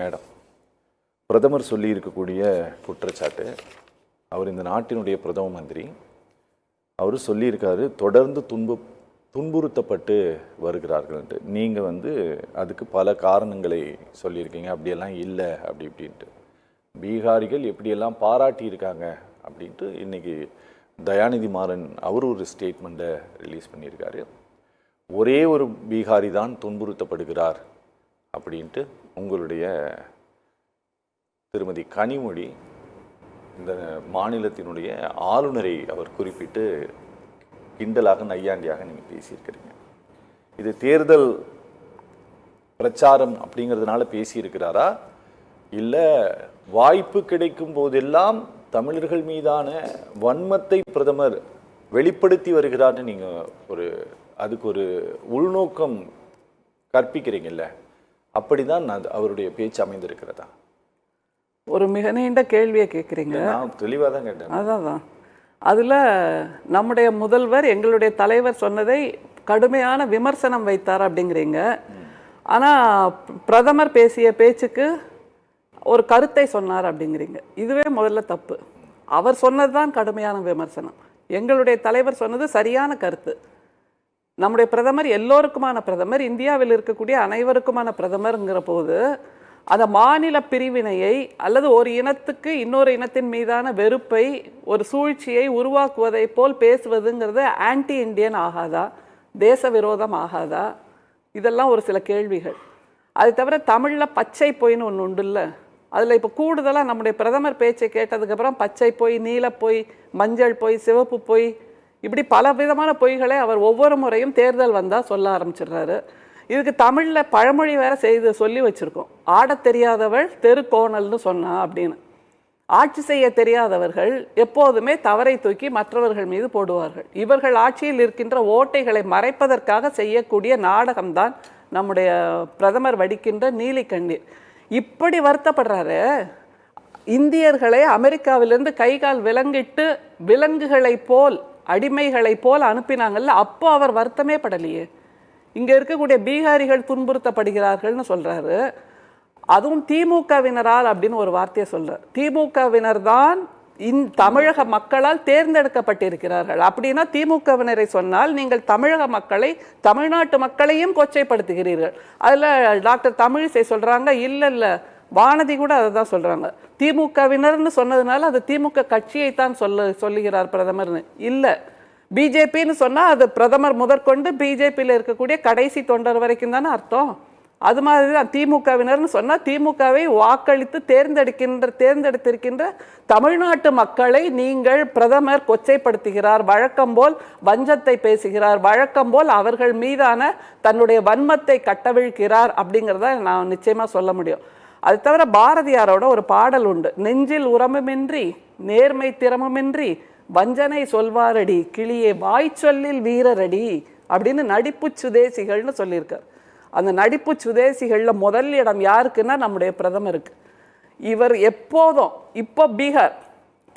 Madam, பிரதமர் சொல்லி இருக்கக்கூடிய குற்றச்சாட்டு, அவர் இந்த நாட்டினுடைய பிரதம மந்திரி, அவர் சொல்லியிருக்காரு தொடர்ந்து துன்புறுத்தப்பட்டு வருகிறார்கள்ன்ட்டு. நீங்கள் அதுக்கு பல காரணங்களை சொல்லியிருக்கீங்க, அப்படியெல்லாம் இல்லை அப்படி இப்படின்ட்டு. பீகாரிகள் எப்படியெல்லாம் பாராட்டியிருக்காங்க அப்படின்ட்டு இன்றைக்கி தயாநிதி மாறன் அவர் ஒரு ஸ்டேட்மெண்ட்டை ரிலீஸ் பண்ணியிருக்காரு. ஒரே ஒரு பீகாரி தான் துன்புறுத்தப்படுகிறார் அப்படின்ட்டு உங்களுடைய திருமதி கனிமொழி இந்த மாநிலத்தினுடைய ஆளுநரை அவர் குறிப்பிட்டு கிண்டலாக நையாண்டியாக நீங்கள் பேசியிருக்கிறீங்க. இது தேர்தல் பிரச்சாரம் அப்படிங்கிறதுனால பேசியிருக்கிறாரா, இல்லை வாய்ப்பு கிடைக்கும் போதெல்லாம் தமிழர்கள் மீதான வன்மத்தை பிரதமர் வெளிப்படுத்தி வருகிறார்னு நீங்கள் அதுக்கு ஒரு உள்நோக்கம் கற்பிக்கிறீங்கல்ல, அப்படிதான் அவருடைய பேச்சு அமைந்திருக்கிறதா? ஒரு மிக நீண்ட கேள்வியை கேட்குறீங்க. நான் தெளிவாக தான் கேட்டேன். அதான் அதில் நம்முடைய முதல்வர் எங்களுடைய தலைவர் சொன்னதை கடுமையான விமர்சனம் வைத்தார் அப்படிங்கிறீங்க. ஆனால் பிரதமர் பேசிய பேச்சுக்கு ஒரு கருத்தை சொன்னார் அப்படிங்கிறீங்க. இதுவே முதல்ல தப்பு. அவர் சொன்னது தான் கடுமையான விமர்சனம். எங்களுடைய தலைவர் சொன்னது சரியான கருத்து. நம்முடைய பிரதமர் எல்லோருக்குமான பிரதமர், இந்தியாவில் இருக்கக்கூடிய அனைவருக்குமான பிரதமருங்கிற போது அந்த மாநில பிரிவினையை அல்லது ஒரு இனத்துக்கு இன்னொரு இனத்தின் மீதான வெறுப்பை, ஒரு சூழ்ச்சியை உருவாக்குவதை போல் பேசுவதுங்கிறது ஆன்டி இண்டியன் ஆகாதா, தேச விரோதம் ஆகாதா? இதெல்லாம் ஒரு சில கேள்விகள். அது தவிர தமிழில் பச்சை பொய்ன்னு ஒன்று உண்டு இல்லை, அதில் இப்போ கூடுதலாக நம்முடைய பிரதமர் பேச்சை கேட்டதுக்கப்புறம் பச்சை பொய், நீலப்பொய், மஞ்சள் பொய், சிவப்பு பொய், இப்படி பல விதமான பொய்களை அவர் ஒவ்வொரு முறையும் தேர்தல் வந்தால் சொல்ல ஆரம்பிச்சிடுறாரு. இதுக்கு தமிழில் பழமொழி வேற சொல்லி வச்சுருக்கோம். ஆடத் தெரியாதவள் தெருக்கோணல்னு சொன்னா அப்படின்னு. ஆட்சி செய்ய தெரியாதவர்கள் எப்போதுமே தவறை தூக்கி மற்றவர்கள் மீது போடுவார்கள். இவர்கள் ஆட்சியில் இருக்கின்ற ஓட்டைகளை மறைப்பதற்காக செய்யக்கூடிய நாடகம்தான் நம்முடைய பிரதமர் வடிக்கின்ற நீலி கண்ணீர். இப்படி வருத்தப்படுறாரு. இந்தியர்களை அமெரிக்காவிலிருந்து கை கால் விலங்கிட்டு விலங்குகளை போல், அடிமைகளை போல் அனுப்பினாங்கல்ல, அப்போ அவர் வருத்தமே படலையே. இங்கே இருக்கக்கூடிய பீகாரிகள் துன்புறுத்தப்படுகிறார்கள்னு சொல்கிறாரு. அதுவும் திமுகவினரால் அப்படின்னு ஒரு வார்த்தையை சொல்கிறார். திமுகவினர் தான் தமிழக மக்களால் தேர்ந்தெடுக்கப்பட்டிருக்கிறார்கள். அப்படின்னா திமுகவினரை சொன்னால் நீங்கள் தமிழக மக்களை, தமிழ்நாட்டு மக்களையும் கொச்சைப்படுத்துகிறீர்கள். அதில் டாக்டர் தமிழிசை சொல்கிறாங்க, இல்லை வானதி கூட அதை தான் சொல்கிறாங்க. திமுகவினர்னு சொன்னதுனால அது திமுக கட்சியை தான் சொல்லுகிறார் பிரதமர்னு இல்லை. பிஜேபின்னு சொன்னால் அது பிரதமர் முதற்கொண்டு பிஜேபியில் இருக்கக்கூடிய கடைசி தொண்டர் வரைக்கும் தானே அர்த்தம். அது மாதிரி தான் திமுகவினர்னு சொன்னால் திமுகவை வாக்களித்து தேர்ந்தெடுத்திருக்கின்ற தமிழ்நாட்டு மக்களை நீங்கள் பிரதமர் கொச்சைப்படுத்துகிறார், வழக்கம் போல் வஞ்சத்தை பேசுகிறார், வழக்கம் போல் அவர்கள் மீதான தன்னுடைய வன்மத்தை கட்டவிழ்கிறார் அப்படிங்கிறத நான் நிச்சயமாக சொல்ல முடியும். அது தவிர பாரதியாரோட ஒரு பாடல் உண்டு, நெஞ்சில் உரமுமின்றி நேர்மை திறமுமின்றி வஞ்சனை சொல்வாரடி கிளியே வாய்ச்சொல்லில் வீரரடி அப்படின்னு நடிப்பு சுதேசிகள்னு சொல்லியிருக்கார். அந்த நடிப்பு சுதேசிகளில் முதல் இடம் யாருக்குன்னா நம்முடைய பிரதமருக்கு. இவர் எப்போதும், இப்போ பீகார்,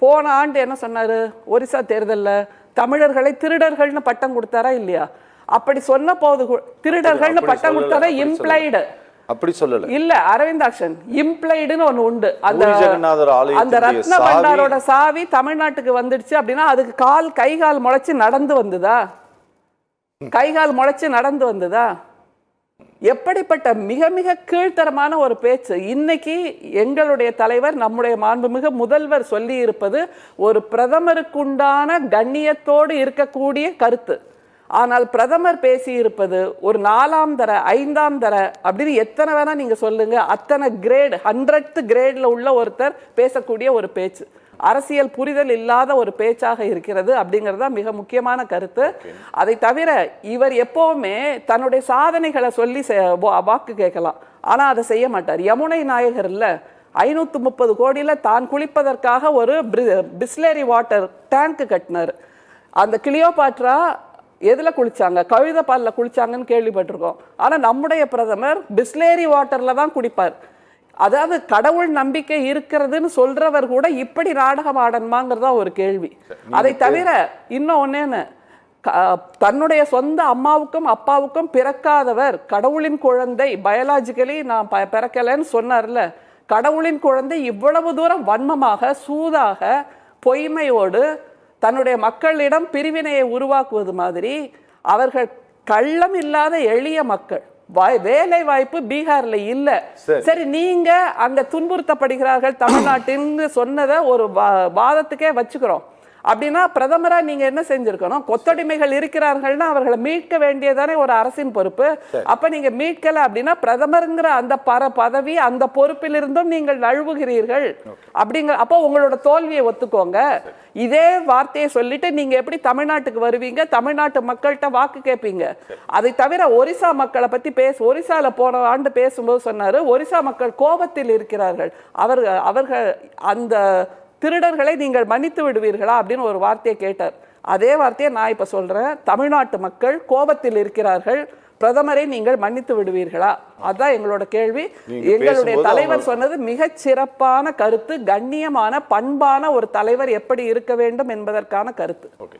போன ஆண்டு என்ன சொன்னார், ஒரிசா தேர்தலில் தமிழர்களை திருடர்கள்னு பட்டம் கொடுத்தாரா இல்லையா? அப்படி சொன்ன போது திருடர்கள்னு பட்டம் கொடுத்தாரா இம்ப்ளைடு, அப்படி சொல்லல இல்ல அரவிந்தாக்ஷன் இம்ப்ளைடுன்னு ஒண்ணு உண்டு. அந்த ரத்ன பண்டாரோட சாவி தமிழ்நாட்டுக்கு வந்துடுச்சு அப்படின்னா அதுக்கு கை கால் முளைச்சு நடந்து வந்ததா? எப்படிப்பட்ட மிக மிக கீழ்த்தரமான ஒரு பேச்சு. இன்னைக்கு எங்களுடைய தலைவர், நம்முடைய மாண்புமிகு முதல்வர் சொல்லி இருப்பது ஒரு பிரதமருக்குண்டான கண்ணியத்தோடு இருக்கக்கூடிய கருத்து. ஆனால் பிரதமர் பேசியிருப்பது ஒரு 4ஆம் தர 5ஆம் தர அப்படின்னு எத்தனை வேணா நீங்க சொல்லுங்க, அத்தனை கிரேட் 100th கிரேட்ல உள்ள ஒருத்தர் பேசக்கூடிய ஒரு பேச்சு, அரசியல் புரிதல் இல்லாத ஒரு பேச்சாக இருக்கிறது அப்படிங்கிறதா மிக முக்கியமான கருத்து. அதை தவிர இவர் எப்பவுமே தன்னுடைய சாதனைகளை சொல்லி வாக்கு கேட்கலாம், ஆனா அதை செய்ய மாட்டார். யமுனை நாயகர் இல்ல 530 கோடியில தான் குளிப்பதற்காக ஒரு பிஸ்லேரி வாட்டர் டேங்க் கட்டினார். அந்த கிளியோபாட்ரா எதுல குளிச்சாங்க? கழுத பால்ல குளிச்சாங்கன்னு கேள்விப்பட்டிருக்கோம். ஆனா நம்முடைய பிரதமர் பிஸ்லேரி வாட்டர்ல தான் குடிப்பார். அதாவது கடவுள் நம்பிக்கை இருக்கிறதுன்னு சொல்றவர் கூட இப்படி நாடகம் ஆடணுமாங்கிறதா ஒரு கேள்வி. அதை தவிர இன்னும் ஒன்னேன்னு, தன்னுடைய சொந்த அம்மாவுக்கும் அப்பாவுக்கும் பிறக்காதவர், கடவுளின் குழந்தை, பயாலாஜிக்கலி நான் பிறக்கலைன்னு சொன்னார்ல, கடவுளின் குழந்தை இவ்வளவு தூரம் வன்மமாக, சூதாக, பொய்மையோடு தன்னுடைய மக்களிடம் பிரிவினையை உருவாக்குவது மாதிரி, அவர்கள் கள்ளம் இல்லாத எளிய மக்கள், வேலை வாய்ப்பு பீகார்ல இல்ல. சரி, நீங்க அங்க துன்புறுத்தப்படுகிறார்கள் தமிழ்நாட்டின் சொன்னதை ஒரு வாதத்துக்கே வச்சுக்கிறோம். அப்படின்னா பிரதமரா நீங்க என்ன செஞ்சிருக்கணும்? கொத்தடிமைகள் இருக்கிறார்கள்னா அவர்களை மீட்க வேண்டியதானே ஒரு அரசின் பொறுப்பு. அப்ப நீங்க மீட்கல அப்படின்னா பிரதமருங்கிற அந்த பதவி, அந்த பொறுப்பிலிருந்தும் நீங்கள் நழுவுகிறீர்கள் அப்படிங்கிற. அப்போ உங்களோட தோல்வியை ஒத்துக்கோங்க. இதே வார்த்தையை சொல்லிட்டு நீங்க எப்படி தமிழ்நாட்டுக்கு வருவீங்க? தமிழ்நாட்டு மக்கள்கிட்ட வாக்கு கேட்பீங்க. அதை தவிர ஒரிசா மக்களை பத்தி ஒரிசால போன ஆண்டு பேசும்போது சொன்னாரு, ஒரிசா மக்கள் கோபத்தில் இருக்கிறார்கள், அவர்கள் அந்த திருடர்களை நீங்கள் மன்னித்து விடுவீர்களா அப்படின்னு ஒரு வார்த்தையை கேட்டார். அதே வார்த்தையை நான் இப்ப சொல்றேன், தமிழ்நாட்டு மக்கள் கோபத்தில் இருக்கிறார்கள், பிரதமரை நீங்கள் மன்னித்து விடுவீர்களா? அதான் எங்களோட கேள்வி. எங்களுடைய தலைவர் சொன்னது மிகச் சிறப்பான கருத்து, கண்ணியமான பண்பான ஒரு தலைவர் எப்படி இருக்க வேண்டும் என்பதற்கான கருத்து.